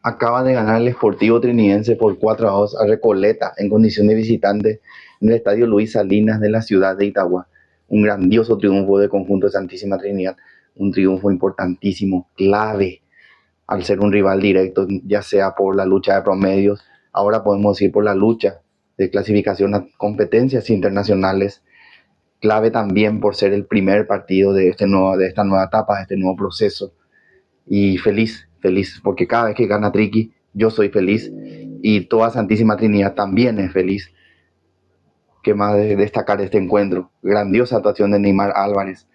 Acaba de ganar el Sportivo Trinidense por 4-2 a Recoleta en condición de visitante en el Estadio Luis Salinas de la ciudad de Itagua. Un grandioso triunfo del conjunto de Santísima Trinidad, un triunfo importantísimo, clave, al ser un rival directo, ya sea por la lucha de promedios, ahora podemos ir por la lucha de clasificación a competencias internacionales, clave también por ser el primer partido de esta nueva etapa, de este nuevo proceso. Y feliz, feliz, porque cada vez que gana Triqui, yo soy feliz y toda Santísima Trinidad también es feliz. ¿Qué más de destacar de este encuentro? Grandiosa actuación de Neymar Álvarez.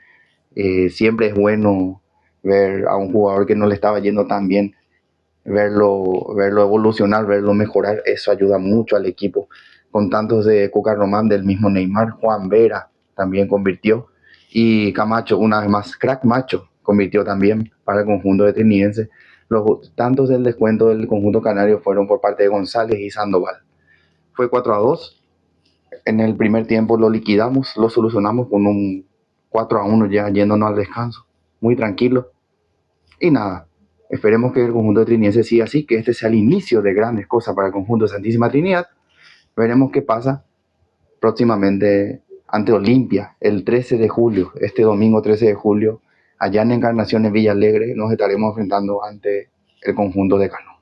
Siempre es bueno ver a un jugador que no le estaba yendo tan bien, verlo evolucionar, verlo mejorar, eso ayuda mucho al equipo. Con tantos de Cuca Román, del mismo Neymar, Juan Vera también convirtió. Y Camacho, una vez más, crack macho, convirtió también para el conjunto de Trinidense. Los tantos del descuento del conjunto canario fueron por parte de González y Sandoval. Fue 4-2. En el primer tiempo lo liquidamos, lo solucionamos con un 4-1 ya yéndonos al descanso. Muy tranquilo. Y nada, esperemos que el conjunto de Trinidad siga así, que este sea el inicio de grandes cosas para el conjunto de Santísima Trinidad. Veremos qué pasa próximamente ante Olimpia, el 13 de julio, este domingo 13 de julio, allá en Encarnación en Villa Alegre, nos estaremos enfrentando ante el conjunto de Cano.